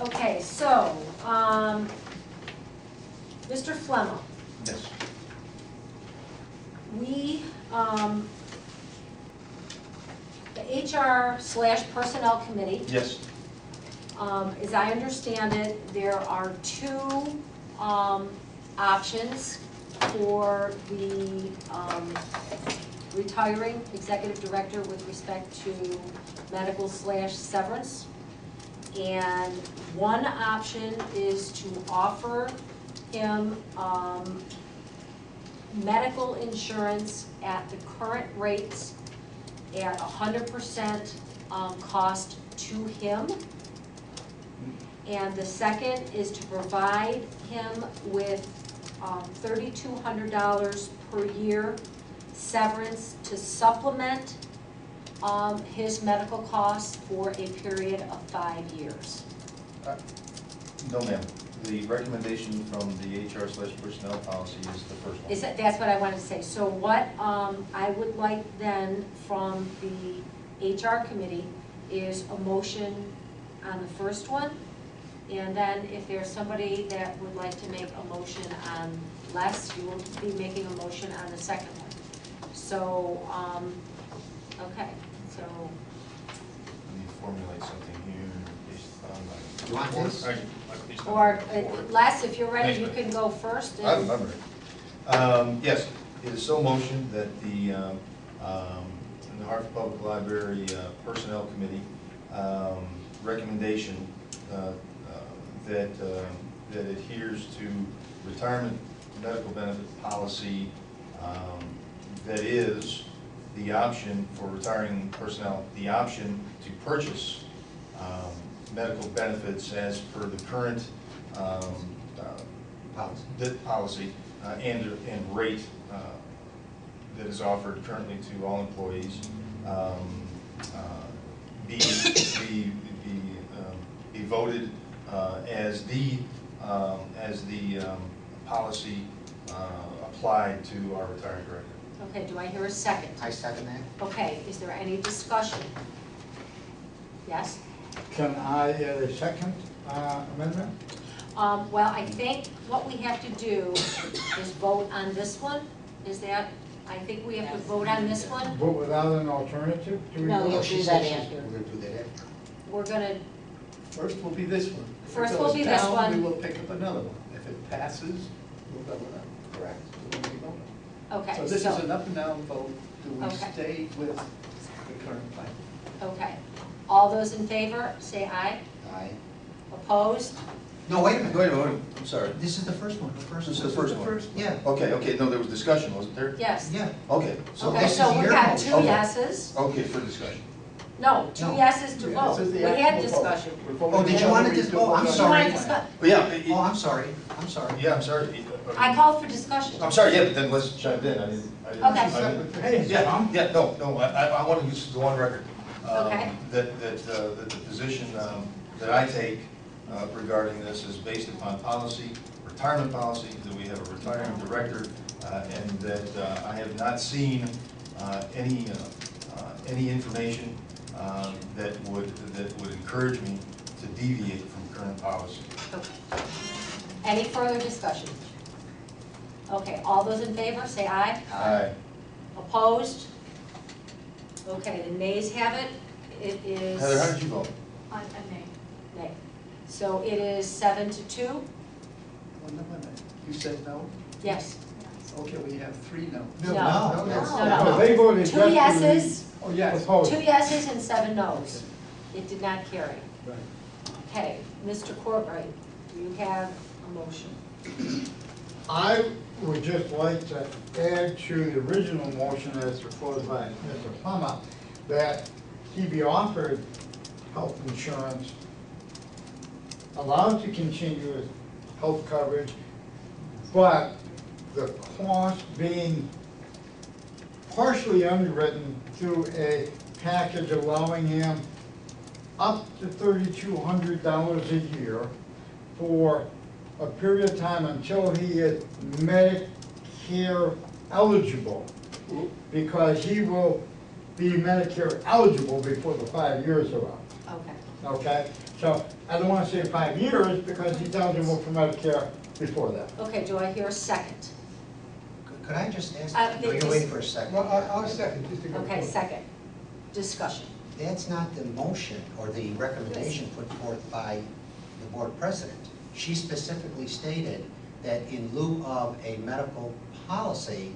Okay, so, Mr. Fleming, Yes. we, the HR/Personnel Committee, Yes. as I understand it, there are two options for the retiring executive director with respect to medical/severance. And one option is to offer him medical insurance at the current rates at 100% cost to him. And the second is to provide him with $3,200 per year severance to supplement his medical costs for a period of 5 years. No, ma'am. The recommendation from the HR/personnel policy is the first one. That's what I wanted to say. So what I would like then from the HR committee is a motion on the first one. And then if there's somebody that would like to make a motion on less, you will be making a motion on the second one. So, okay, so. Let me formulate something here based on my. You want this? Or, Les, if you're ready, you can go first. I'm ready. Yes, it is so motioned that the Hartford Public Library Personnel Committee recommendation that adheres to retirement medical benefit policy, that is the option for retiring personnel, the option to purchase medical benefits as per the current policy and rate that is offered currently to all employees, be voted as the policy applied to our retired director. Okay, do I hear a second? I second that. Okay, is there any discussion? Yes? Can I add a second amendment? Well, I think what we have to do is vote on this one. Is that, I think we have to vote on this one. But without an alternative? Do we No, vote? you'll do that after. We're going to do that after. We're gonna, First will be this one. If it First will goes be this down, one. We will pick up another one. If it passes, we'll go with that. Correct. We'll be voting. okay, So this is an up and down vote. Do we Okay. stay with the current plan? okay. All those in favor, say aye. Aye. Opposed? No, wait a minute. Wait a minute, I'm sorry. This is the first one, the first This is one. the first The one. first one. Yeah, Okay, no, there was discussion, wasn't there? Yes. yeah. Okay, so, Okay, this so is we your got motion. 2 Okay. yeses. okay, for discussion. No, 2 No. yeses to Yeah, vote. this is the We had actual vote. discussion. We're voting Oh, did you on want to whether dis- we oh, I'm do it You wanna sorry. discuss? But yeah, Oh, I'm sorry, I'm sorry. yeah, I'm sorry. I called for discussion. I'm sorry, yeah, but then let's chime in. I didn't. Okay. Hey, Yeah, Tom? yeah, no, I want to just go on record. Okay. That the position that I take regarding this is based upon policy, retirement policy, that we have a retiring director, and that I have not seen any information that would encourage me to deviate from current policy. Okay. Any further discussion? Okay, all those in favor, say aye. Aye. Opposed? Okay, the nays have it. It is. Heather, how did you vote? A nay. Nay. So it is 7-2? One minute. You said no? Yes. Okay, we have 3 no's. No. No, No. They voted 2 just to yeses, Oh, yes. oppose. 2 yeses and 7 noes. It did not carry. Right. Okay, Mr. Courtwright, do you have a motion? I would just like to add to the original motion as proposed by Mr. Plummer, that he be offered health insurance, allowed to continue his health coverage, but the cost being partially underwritten through a package allowing him up to $3,200 a year for a period of time until he is Medicare eligible, because he will be Medicare eligible before the 5 years are up. Okay. okay? So I don't wanna say 5 years because he's eligible for Medicare before that. Okay, do I hear a second? Could I just ask, they no, you're just- waiting for a second. Well, I'll second, just to go. Okay, second. Discussion. That's not the motion or the recommendation put forth by the board president. She specifically stated that in lieu of a medical policy,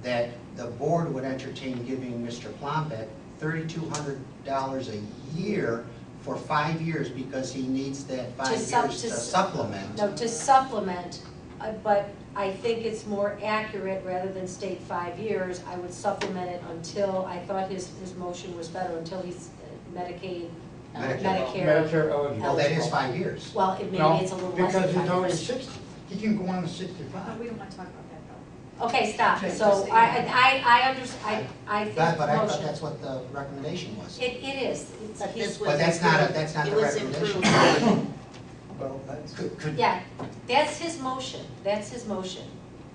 that the board would entertain giving Mr. Plombeck $3,200 a year for 5 years because he needs that 5 years to supplement. No, to supplement, but I think it's more accurate, rather than state 5 years, I would supplement it until, I thought his motion was better, until he's Medicare. Medicare eligible. Well, that is 5 years. Well, maybe No, it's a little less than because 5 he's already years. 60. He can go on to 65. We don't want to talk about that though. Okay, stop, Okay, so just- I understand, I think But I thought motion. that's what the recommendation was. It is, it's, But he's, this was But that's not improved. the It was recommendation. improved. Well, that's. Could, yeah, that's his motion,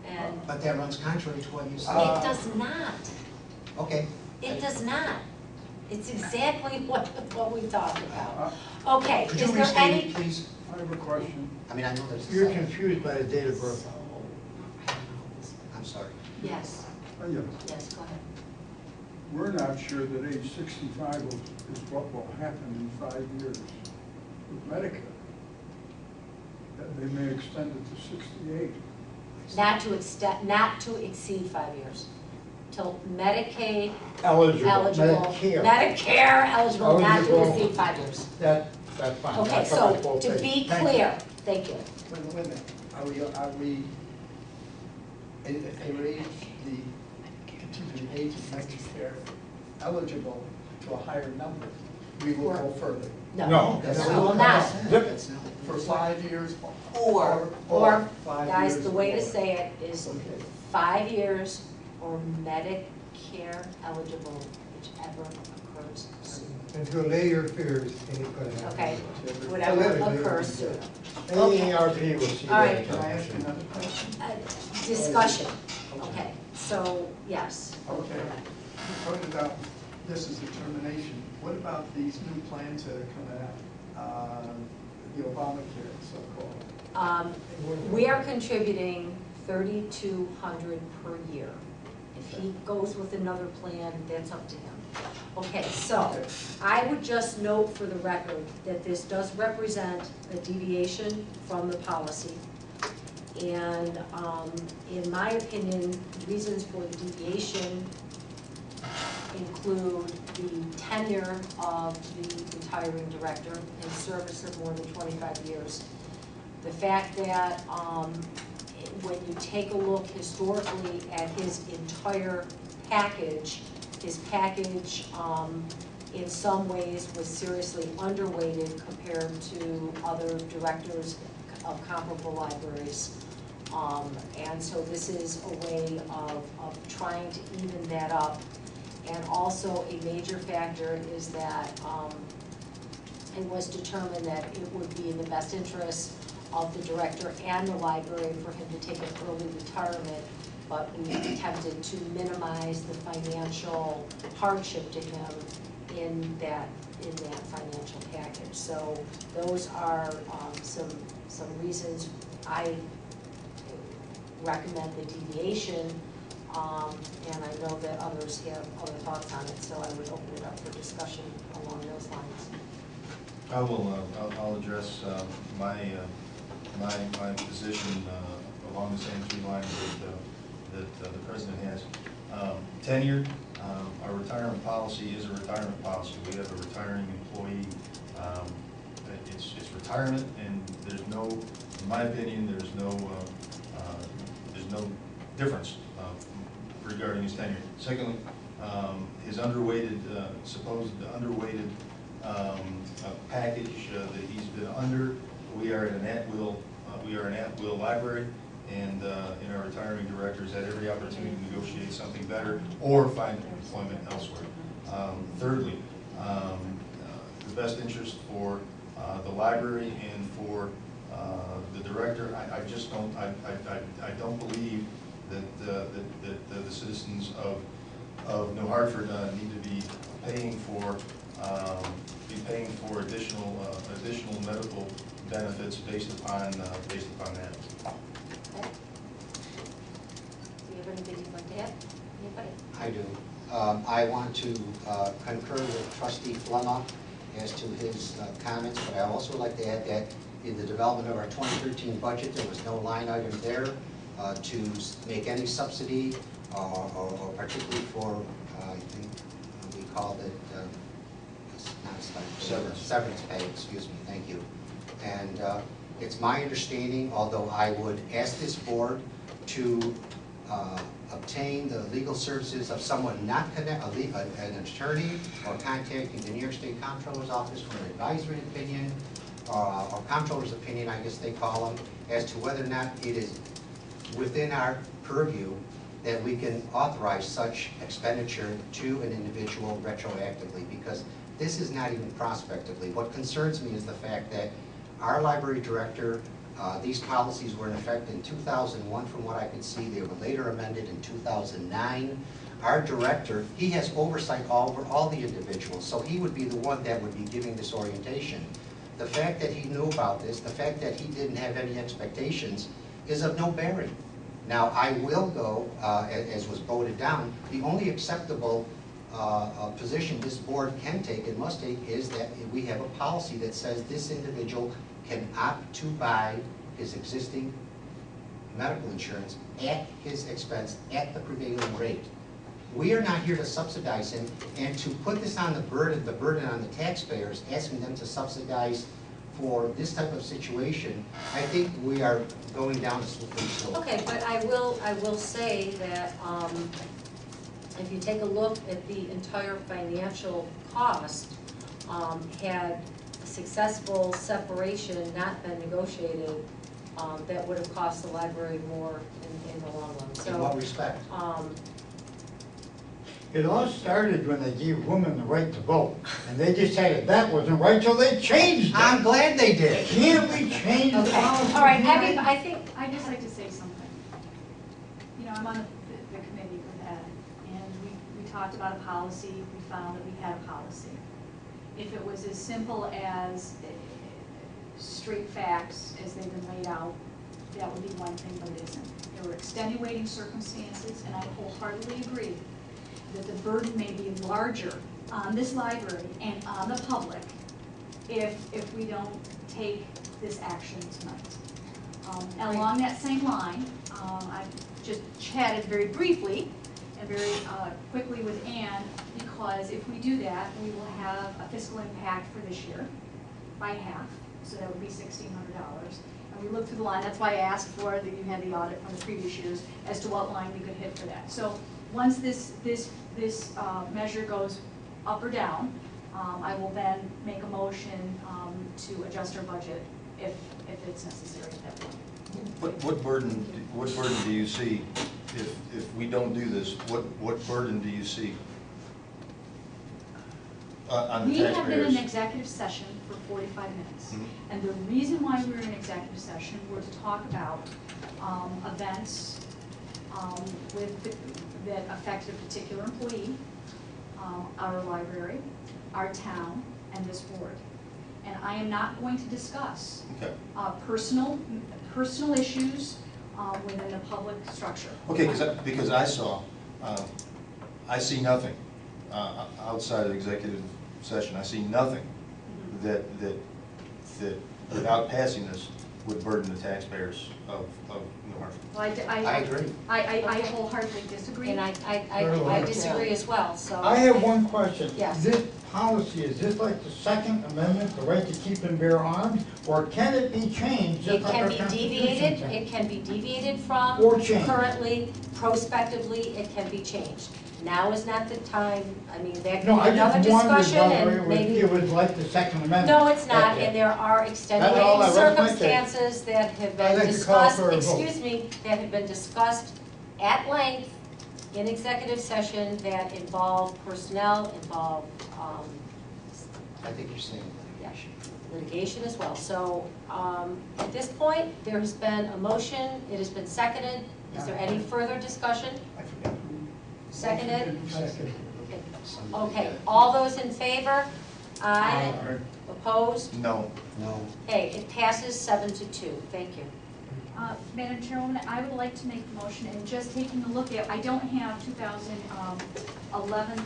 and but that runs contrary to what you it said. does not, Okay. it does not. It's exactly what we talked about. Okay, Could you is there restate any? it, please? I have a question. I mean, I know there's a You're second. confused by the date of birth. I'm sorry. Yes, Yeah, yes, go ahead. We're not sure that age 65 is what will happen in 5 years with Medicare. That they may extend it to 68. Not to exceed 5 years, till Medicaid Eligible, eligible, Medicare eligible, not to Eligible. exceed 5 years. That's fine. Okay, That's so what I told to you. be Thank you. clear, thank you. wait a minute, are we, if they raise the age of Medicare eligible to a higher number, we will go further No. That's we not will what not. I said. Zip. That's not what I for said. 5 years. Or, 5 guys, years the way to or- say it is Okay. 5 years or Medicare eligible, whichever occurs sooner. And to allay your fears, can you put it out? Okay, whatever Politically, occurs sooner. AARP will see All right. Can I that. ask you another question? Discussion, okay, so, yes. Okay. You pointed out this is determination. What about these new plans that are coming out? The Obamacare, so-called. We are contributing $3,200 per year. If he goes with another plan, that's up to him. Okay, so I would just note for the record that this does represent a deviation from the policy. And in my opinion, reasons for the deviation include the tenure of the retiring director in service of more than 25 years. The fact that when you take a look historically at his entire package, his package in some ways was seriously underweighted compared to other directors of comparable libraries. And so this is a way of trying to even that up. And also a major factor is that it was determined that it would be in the best interest of the director and the library for him to take an early retirement, but we attempted to minimize the financial hardship to him in that financial package. So those are some reasons I recommend the deviation, and I know that others have other thoughts on it, so I would open it up for discussion along those lines. I will, I'll address my position along the same 3 lines that the president has. Tenure, our retirement policy is a retirement policy. We have a retiring employee. It's retirement, and there's no, in my opinion, there's no difference regarding his tenure. Secondly, his underweighted, supposed underweighted package that he's been under. We are an at-will library, and our retiring directors had every opportunity to negotiate something better or find employment elsewhere. Thirdly, the best interest for the library and for the director, I just don't, I don't believe that the citizens of New Hartford need to be paying for be paying for additional medical benefits based upon that. Okay. Do you have anything you'd like to add? Anybody? I do. I want to concur with Trustee Flemma as to his comments, but I also would like to add that in the development of our 2013 budget, there was no line item there to make any subsidy or particularly for, I think we called it, not severance pay, excuse me, thank you. And it's my understanding, although I would ask this board to obtain the legal services of someone not an attorney, or contacting the New York State Comptroller's Office for an advisory opinion, or Comptroller's opinion, I guess they call them, as to whether or not it is within our purview that we can authorize such expenditure to an individual retroactively, because this is not even prospectively. What concerns me is the fact that our library director, these policies were in effect in 2001 from what I could see. They were later amended in 2009. Our director, he has oversight over all the individuals, so he would be the one that would be giving this orientation. The fact that he knew about this, the fact that he didn't have any expectations is of no bearing. Now, I will go, as was voted down, the only acceptable position this board can take and must take is that we have a policy that says this individual can opt to buy his existing medical insurance at his expense at the prevailing rate. We are not here to subsidize him, and to put this on the burden on the taxpayers, asking them to subsidize for this type of situation, I think we are going down a slippery slope. Okay, but I will say that if you take a look at the entire financial cost, had a successful separation not been negotiated, that would have cost the library more in the long run. In what respect? It all started when they gave women the right to vote, and they decided that wasn't right, so they changed it. I'm glad they did. Can't we change the Okay, policy? all right, I think, I'd just like to say something. You know, I'm on the committee with Ed, and we talked about a policy, we found that we had a policy. If it was as simple as straight facts as they've been laid out, that would be one thing, but it isn't. There were extenuating circumstances, and I wholeheartedly agree that the burden may be larger on this library and on the public if we don't take this action tonight. Along that same line, I just chatted very briefly and very quickly with Ann, because if we do that, we will have a fiscal impact for this year by half, so that would be $1,600. And we looked through the line, that's why I asked for that you had the audit from the previous years as to what line we could hit for that. So once this measure goes up or down, I will then make a motion to adjust our budget if it's necessary at that point. What burden do you see if we don't do this? What burden do you see on the We have been in taxpayers? an executive session for 45 minutes. Mhm. And the reason why we were in executive session were to talk about events that affected a particular employee, our library, our town, and this board. And I am not going to discuss Okay. personal issues within the public structure. Okay, because I see nothing outside of executive session. I see nothing that without passing this would burden the taxpayers of New Hartford. Well, I agree. I wholeheartedly disagree. and I disagree as well, so. I have one question. Yes. This policy, is this like the Second Amendment, the right to keep and bear arms, or can it be changed? It just like can our be Constitution deviated, says? it can be deviated from. Or changed. Currently, prospectively, it can be changed. Now is not the time, I mean, that could No, be I another just wondered discussion whether and maybe. it was like the Second Amendment. No, it's not, That's it. and there are all extenuating I was gonna say. circumstances that have I'd been like to call discussed, for a vote. excuse me, that have been discussed at length in executive session that involve personnel, involve I think you're saying litigation. litigation as well. So at this point, there has been a motion, it has been seconded. Is there any further discussion? I forget who. Seconded? Second. Okay, all those in favor? Aye. Aye. Opposed? No. No. Okay, it passes 7-2. Thank you. Madam Chairwoman, I would like to make the motion, and just taking a look at, I don't have 2011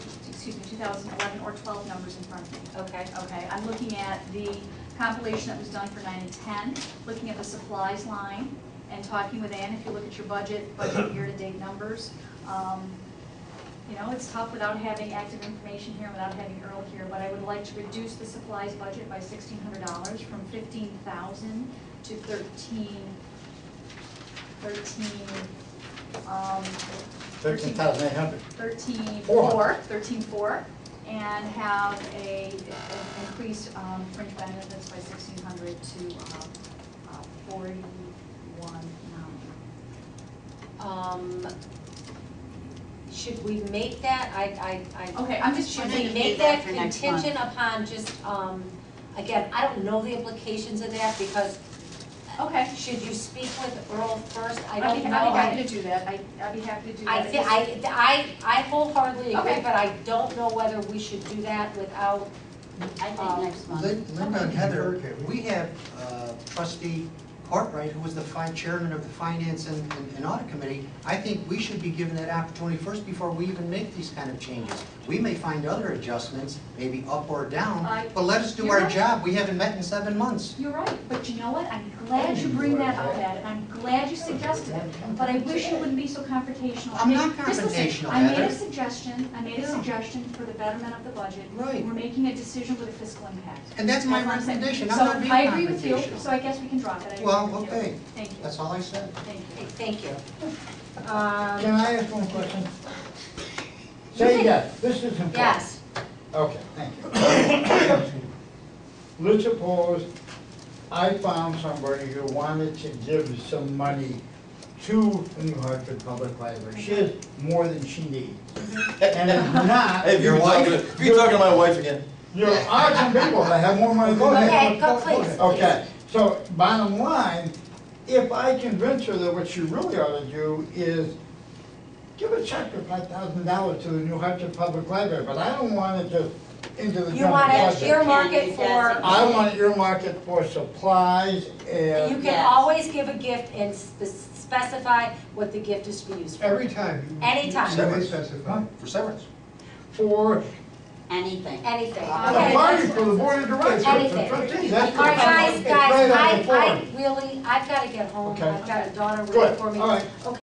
or 12 numbers in front of me. Okay. Okay, I'm looking at the compilation that was done for 9 and 10, looking at the supplies line, and talking with Ann. If you look at your budget year-to-date numbers, you know, it's tough without having active information here, without having Earl here, but I would like to reduce the supplies budget by $1,600 from 15,000 to 13,800. 13,400, and have an increased fringe benefits by 1,600 to 41,900. Should we make that, Okay, I'm just should trying we to make do that that for next month. contingent upon just, again, I don't know the implications of that, because Okay. should you speak with Earl first? I I'd don't be know. happy to do that. I'd be happy to do that. I wholeheartedly agree, Okay. but I don't know whether we should do that without, I think next month. Linda and Heather, we have trustee Cartwright, who was the chairman of the Finance and Audit Committee. I think we should be given that opportunity first before we even make these kind of changes. We may find other adjustments, maybe up or down, but let us do You're our right. job. We haven't met in 7 months. You're right, but you know what? I'm glad you bring that up, Ed, and I'm glad you suggested it, but I wish you wouldn't be so confrontational. I'm not Just listen, confrontational, I made a Heather. suggestion, for the betterment of the budget. Right. We're making a decision with a fiscal impact. And that's my what I'm saying. recommendation. I'm So not being I agree with you, confrontational. so I guess we can drop it. I agree Well, with you. okay. Thank you, That's all I said. thank you. okay, thank you. Can I ask one question? Say yes, this is important. Yes, Okay, thank you. Let's suppose I found somebody who wanted to give some money to the New Hartford Public Library. She has more than she needs. And if not, Hey, Your wife? you're talking to my wife again. there are some people that have more money than that. okay, go please. Okay, so bottom line, if I convince her that what she really ought to do is give a check for $5,000 to the New Hampshire Public Library, but I don't want it just into the You general want to budget. earmark it for, I want to earmark it for supplies you and can Yes. always give a gift and specify what the gift is for used for. Every time. Anytime. You may specify. For severance. for Anything. Anything. the Okay. party, for the board of directors, for Anything. trustees. That's All right, guys, it's right on the floor. I've got to get home. Okay. I've got a daughter waiting Good, for me. all right. Okay.